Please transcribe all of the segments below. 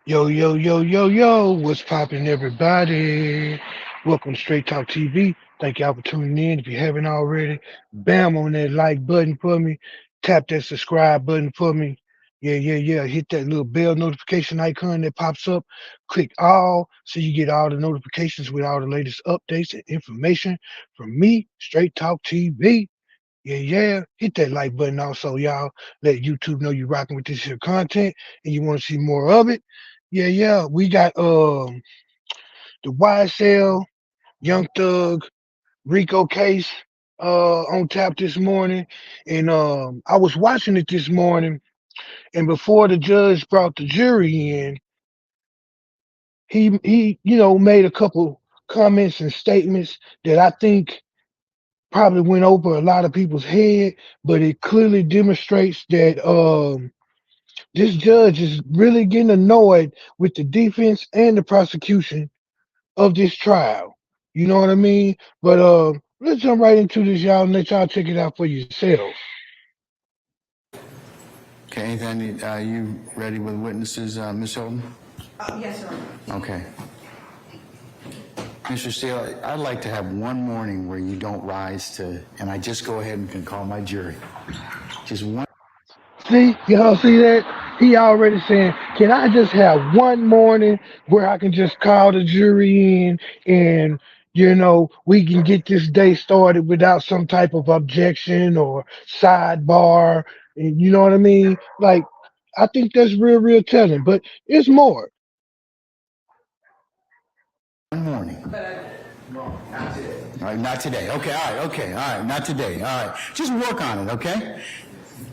Yo, yo, yo, yo, yo, what's poppin', everybody? Welcome to Straight Talk TV. Thank y'all for tuning in. If you haven't already, bam on that like button for me. Tap that subscribe button for me. Yeah, yeah, yeah. Hit that little bell notification icon that pops up. Click all so you get all the notifications with all the latest updates and information from me, Straight Talk TV. Yeah, yeah. Hit that like button also, y'all. Let YouTube know you're rocking with this here content and you want to see more of it. Yeah, yeah. We got the YSL, Young Thug, Rico case on tap this morning. And I was watching it this morning, and before the judge brought the jury in, he made a couple comments and statements that I think probably went over a lot of people's head, but it clearly demonstrates that this judge is really getting annoyed with the defense and the prosecution of this trial. You know what I mean? But let's jump right into this, y'all, and let y'all check it out for yourselves. Okay, then are you ready with witnesses, Ms. Hilton? Yes, sir. Okay. Mr. Steele, I'd like to have one morning where you don't rise to, and I just go ahead and can call my jury. Just one. See, y'all see that? He already saying, can I just have one morning where I can just call the jury in and we can get this day started without some type of objection or sidebar. And you know what I mean? Like, I think that's real, real telling. But it's more. One morning. All right, not today. Okay, all right, okay, all right, not today. All right, just work on it, okay?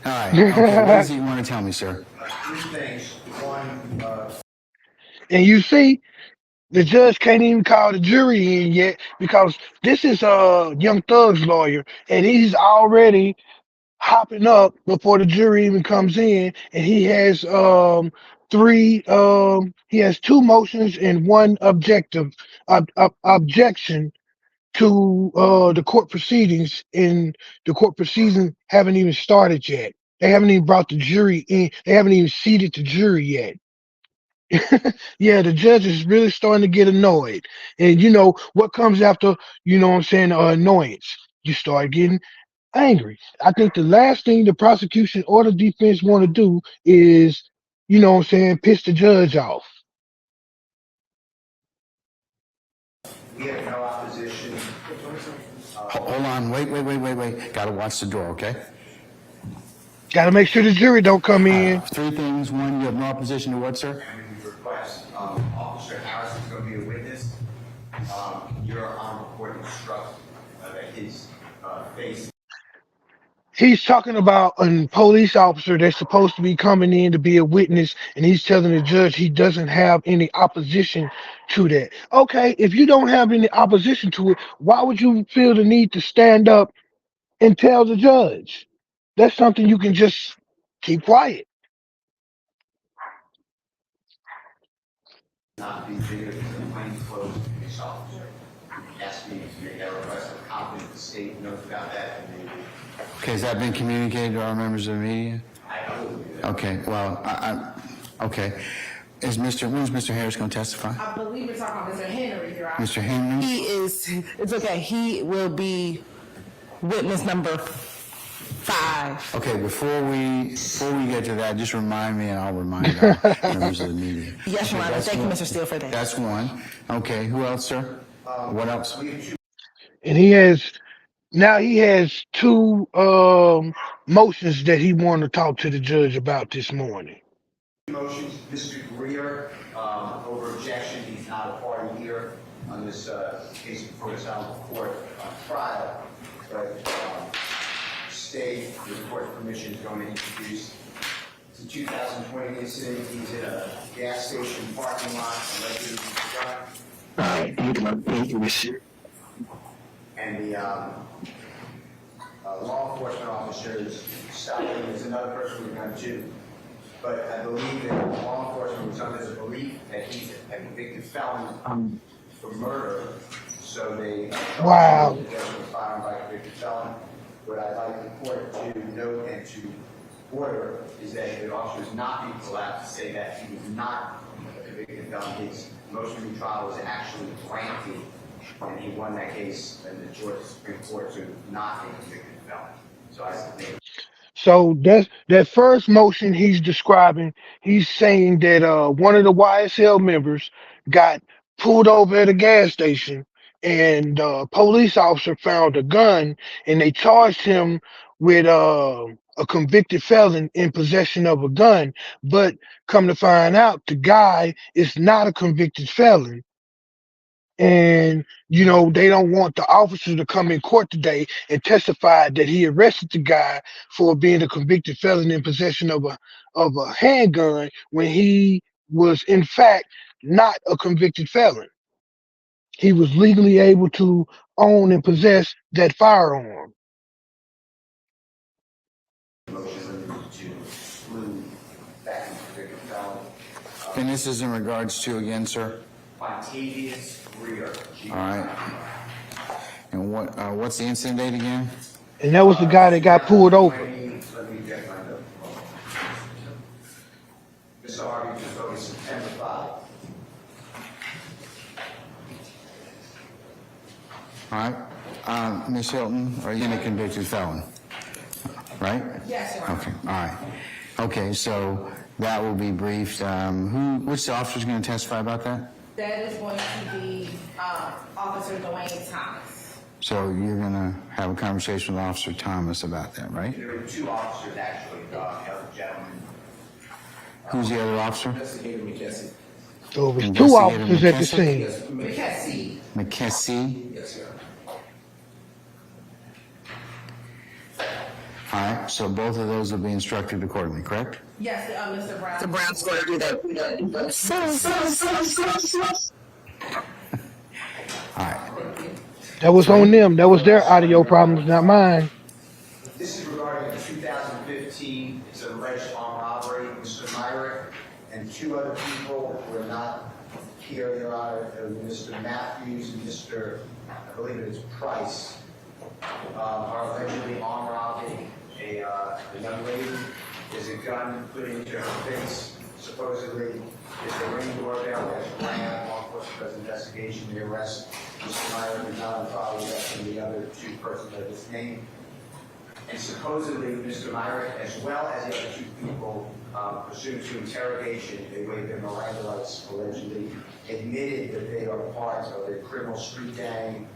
All right, okay, what is it you want to tell me, sir? Three things. One, And you see, the judge can't even call the jury in yet because this is Young Thug's lawyer, and he's already hopping up before the jury even comes in, and he has two motions and one objection to the court proceedings, and the court proceedings haven't even started yet. They haven't even brought the jury in. They haven't even seated the jury yet. Yeah, the judge is really starting to get annoyed. And you know what comes after, what I'm saying, annoyance? You start getting angry. I think the last thing the prosecution or the defense want to do is, what I'm saying, piss the judge off. we have no opposition. Hold on, wait. Gotta watch the door, okay? Got to make sure the jury don't come in. Three things. One, you have no opposition to what, sir? And we request, Officer Harris is going to be a witness. You're on record instruct that his face. He's talking about a police officer that's supposed to be coming in to be a witness, and he's telling the judge he doesn't have any opposition to that. Okay, if you don't have any opposition to it, why would you feel the need to stand up and tell the judge? That's something you can just keep quiet. Not be bigger than the plainclothes police officer. Asked me to make that request. I'm confident the state knows about that, and they. Okay, has that been communicated to our members of the media? I will do that. Okay, well, okay. When's Mr. Harris going to testify? I believe we're talking about Mr. Henry, Your Honor. Mr. Henry? It's okay. He will be witness number 5. Okay, before we get to that, just remind me and I'll remind our members of the media. Yes, Your Honor. Thank you, Mr. Steele, for that. That's one. Okay, who else, sir? What else? And he has two motions that he wanted to talk to the judge about this morning. Motions, Mr. Greer, over objection, he's not a party here on this case before this honorable court on trial, but state, with court permission, is going to introduce. It's a 2020 incident. He's in a gas station parking lot, allegedly shot. And the law enforcement officers stopped him. There's another person with a gun too. But I believe that law enforcement was under the belief that he's a convicted felon for murder. So they Wow. charged him with firearm by convicted felon. What I'd like the court to note and to order is that the officers not be allowed to say that he was not a convicted felon. His motion to trial was actually granted, and he won that case in the Georgia Supreme Court to not a convicted felon. So I think. So that's that first motion he's describing. He's saying that one of the YSL members got pulled over at a gas station, and the police officer found a gun, and they charged him with a convicted felon in possession of a gun. But come to find out, the guy is not a convicted felon. And they don't want the officer to come in court today and testify that he arrested the guy for being a convicted felon in possession of a handgun when he was in fact not a convicted felon. He was legally able to own and possess that firearm. Motion to exclude that convicted felon. And this is in regards to, again, sir? Montavious Greer. All right. And what's the incident date again? And that was the guy that got pulled over. Let me get my note. Mr. Harvey just voted September 5. All right. Ms. Hilton, are you a convicted felon? Right? Yes, Your Honor. Okay, all right. Okay, so that will be briefed. Which officer is going to testify about that? That is going to be Officer Dwayne Thomas. So you're going to have a conversation with Officer Thomas about that, right? There were two officers actually, the other gentleman. Who's the other officer? Investigator McKessie. So it was two Investigator officers at the McKessie? scene. McKessie. McKessie? Yes, sir. All right, so both of those will be instructed accordingly, correct? Yes, Mr. Brown. The Brown's going to do that. All right. That was on them. That was their audio problems, not mine. This is regarding a 2015, it's an alleged armed robbery. Mr. Myrick and two other people who are not here, Your Honor, Mr. Matthews and Mr., I believe it is Price, are allegedly armed robbing a young lady. There's a gun put into her face. Supposedly, it's a ring doorbell that's planned. Law enforcement does investigation. The arrest. Mr. Myrick is not on file yet, and the other two persons of this name. And supposedly, Mr. Myrick, as well as the other two people, pursuant to interrogation, they waived their Miranda rights, allegedly admitted that they are part of a criminal street gang,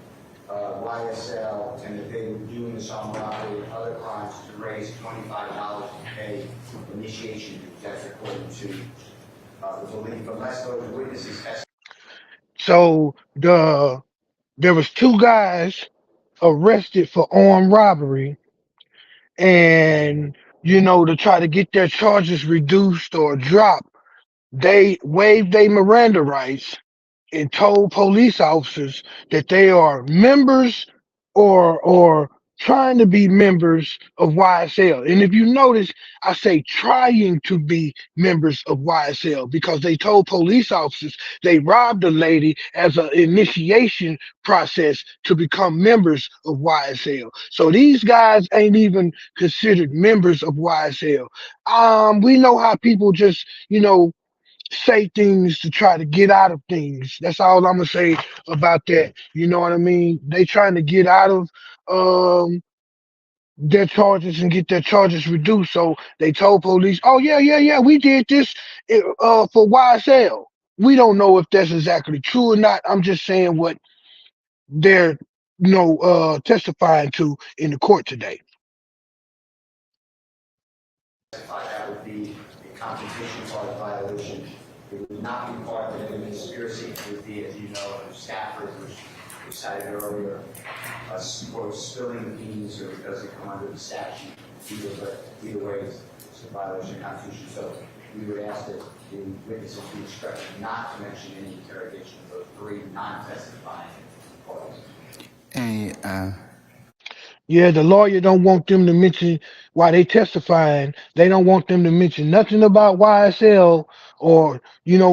YSL, and that they were doing this armed robbery and other crimes to raise $25 to pay initiation fees. That's according to the belief, unless those witnesses testify. So there was two guys arrested for armed robbery, and to try to get their charges reduced or dropped, they waived their Miranda rights and told police officers that they are members or trying to be members of YSL. And if you notice, I say trying to be members of YSL because they told police officers they robbed a lady as an initiation process to become members of YSL. So these guys ain't even considered members of YSL. We know how people just, say things to try to get out of things. That's all I'm gonna say about that. You know what I mean? They trying to get out of their charges and get their charges reduced. So they told police, "Oh yeah, we did this for YSL." We don't know if that's exactly true or not. I'm just saying what they're testifying to in the court today. That would be a competition part violation. It would not be part of a conspiracy. It would be, as you know, staffers, which we cited earlier, quote, spilling the beans, or it doesn't come under the statute. Either way, it's a violation of the Constitution. So we would ask that the witnesses be instructed not to mention any interrogation of those three non-testifying parties. Any, Yeah, the lawyer don't want them to mention while they testifying. They don't want them to mention nothing about YSL or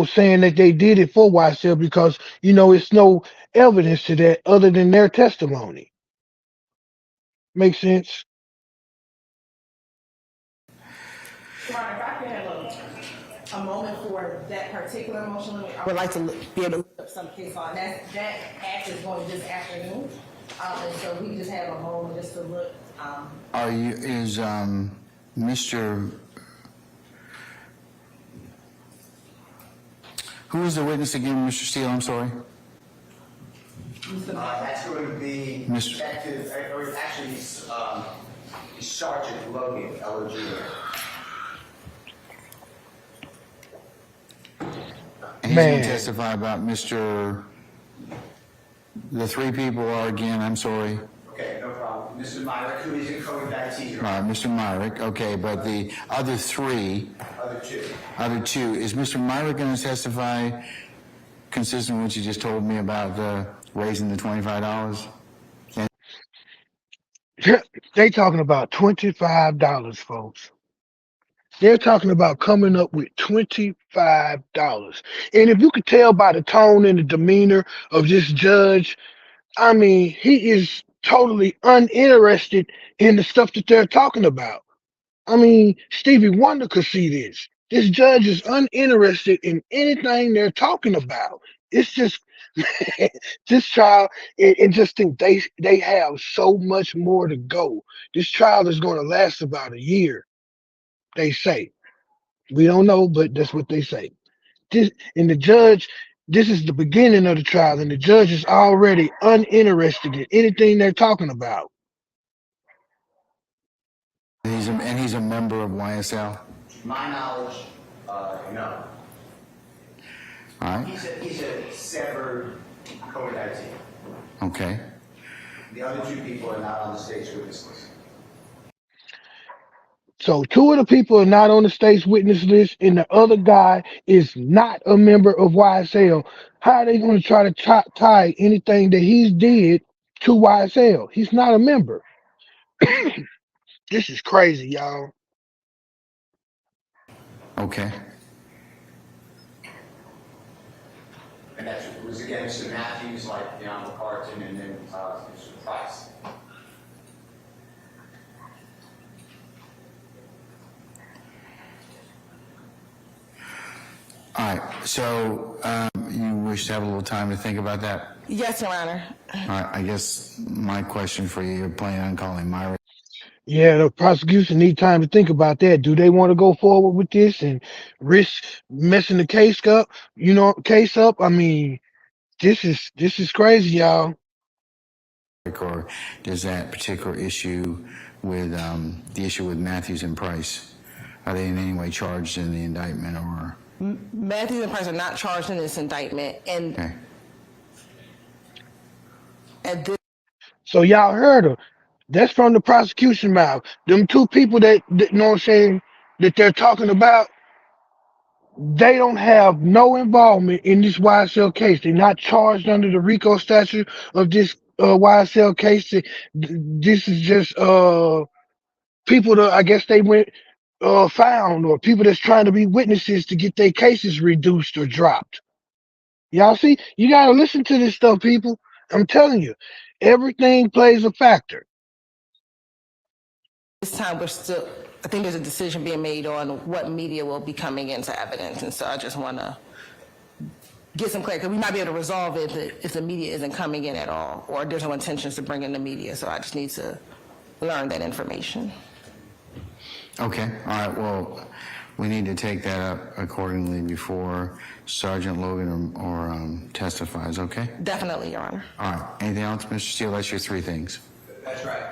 saying that they did it for YSL because it's no evidence to that other than their testimony. Make sense? Your Honor, if I could have a moment for that particular motion. I would like to be able to look up some case law. That act is going this afternoon. And so we just have a moment just to look. Mr. Who is the witness again, Mr. Steele? I'm sorry. That's going to be Mr. Detective, or actually, Sergeant Logan, LOG. And he's going to Man. testify about the three people are again, I'm sorry. Okay, no problem. Mr. Myrick, who is in COVID-19. All right, Mr. Myrick, okay, but the other three, Other two. is Mr. Myrick going to testify consistent with what you just told me about raising the $25? They talking about $25, folks. They're talking about coming up with $25. And if you could tell by the tone and the demeanor of this judge, I mean, he is totally uninterested in the stuff that they're talking about. I mean, Stevie Wonder could see this. This judge is uninterested in anything they're talking about. It's just this trial, and just think they have so much more to go. This trial is going to last about a year, they say. We don't know, but that's what they say. This and the judge, this is the beginning of the trial, and the judge is already uninterested in anything they're talking about. And he's a member of YSL? To my knowledge, no. All right, He's a severed COVID-19. okay. The other two people are not on the state's witness list. So two of the people are not on the state's witness list, and the other guy is not a member of YSL. How are they going to try to tie anything that he's did to YSL? He's not a member. This is crazy, y'all. Okay. And that was again Mr. Matthews, like Bianca Carton, and then Mr. Price. All right, so you wish to have a little time to think about that? Yes, Your Honor. All right, I guess my question for you, you're planning on calling Myra? Yeah, the prosecution need time to think about that. Do they want to go forward with this and risk messing the case up? Case up. I mean, this is crazy, y'all. Or does that particular issue with the issue with Matthews and Price, are they in any way charged in the indictment or? Matthews and Price are not charged in this indictment, and Okay. at this So y'all heard her. That's from the prosecution mouth. Them two people that know what I'm saying that they're talking about, they don't have no involvement in this YSL case. They're not charged under the RICO statute of this YSL case. This is just people that I guess they went found, or people that's trying to be witnesses to get their cases reduced or dropped. Y'all see, you gotta listen to this stuff, people. I'm telling you, everything plays a factor. time, I think there's a decision being made on what media will be coming into evidence, and so I just want to get some clarity, because we might be able to resolve it if the media isn't coming in at all, or there's no intentions to bring in the media, so I just need to learn that information. Okay, all right, well, we need to take that up accordingly before Sergeant Logan or testifies, okay? Definitely, Your Honor. All right, anything else, Mr. Steele? That's your three things. That's right.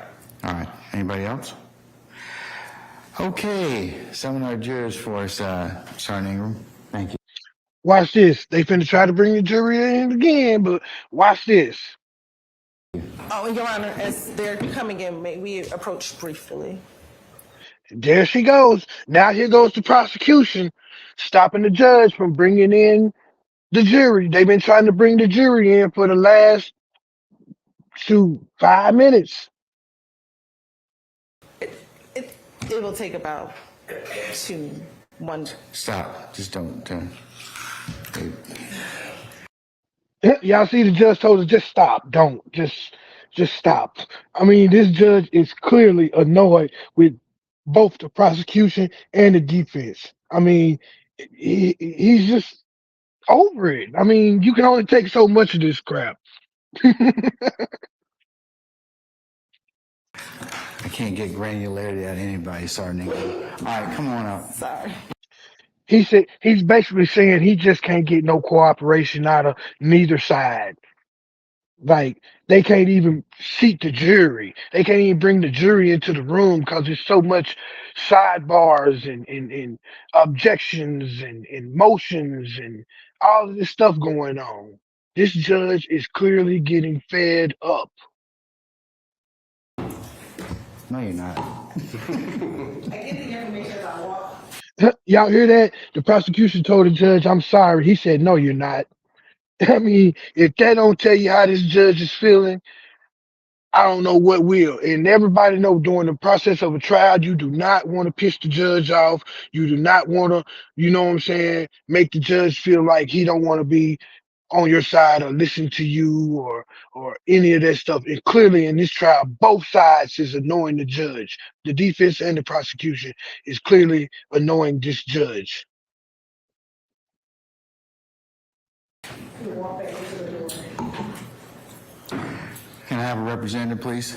All right, anybody else? Okay, seminar jurors for us, Sergeant Ingram. Thank you. Watch this. They finna try to bring the jury in again, but watch this. Oh, Your Honor, as they're coming in, may we approach briefly? There she goes. Now here goes the prosecution, stopping the judge from bringing in the jury. They've been trying to bring the jury in for the last 5 minutes. It will take about 1. Stop, just don't. Y'all see the judge told her just stop. Don't just stop. I mean, this judge is clearly annoyed with both the prosecution and the defense. I mean, He's just over it. I mean, you can only take so much of this crap. I can't get granularity out of anybody. Sorry, Nico. All right, come on up. Sorry. He said he's basically saying he just can't get no cooperation out of neither side. Like they can't even seat the jury. They can't even bring the jury into the room because there's so much sidebars and objections and motions and all of this stuff going on. This judge is clearly getting fed up. No, you're not. Y'all hear that? The prosecution told the judge, "I'm sorry." He said, "No, you're not." I mean, if that don't tell you how this judge is feeling, I don't know what will. And everybody know during the process of a trial, you do not want to piss the judge off. You do not want to, you know what I'm saying, make the judge feel like he don't want to be on your side or listen to you or any of that stuff. And clearly in this trial, both sides is annoying the judge. The defense and the prosecution is clearly annoying this judge. Can I have a representative, please?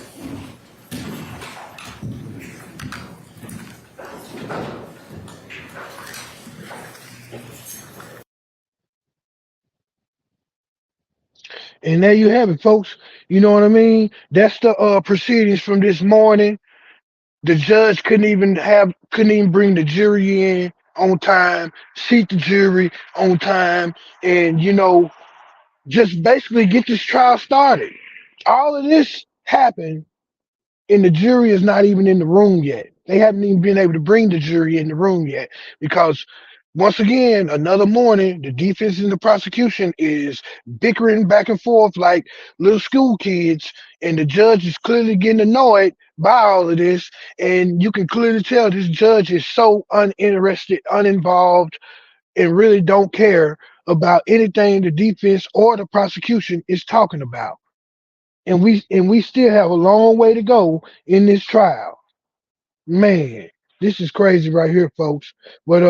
And there you have it, folks. You know what I mean? That's the proceedings from this morning. The judge couldn't even bring the jury in on time, seat the jury on time, and just basically get this trial started. All of this happened and the jury is not even in the room yet. They haven't even been able to bring the jury in the room yet because once again, another morning, the defense and the prosecution is bickering back and forth like little school kids, and the judge is clearly getting annoyed by all of this. And you can clearly tell this judge is so uninterested, uninvolved, and really don't care about anything the defense or the prosecution is talking about. And we still have a long way to go in this trial. Man, this is crazy right here, folks. But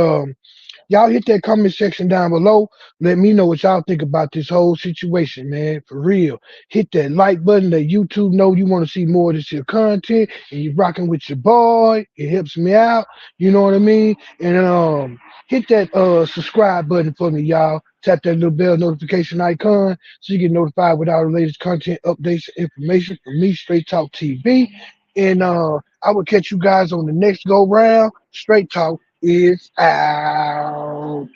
y'all hit that comment section down below. Let me know what y'all think about this whole situation, man. For real. Hit that like button. Let YouTube know you want to see more of this here content and you rocking with your boy. It helps me out. You know what I mean? And hit that subscribe button for me, y'all. Tap that little bell notification icon so you get notified with all the latest content, updates, and information from me, Straight Talk TV. And I will catch you guys on the next go round. Straight Talk is out.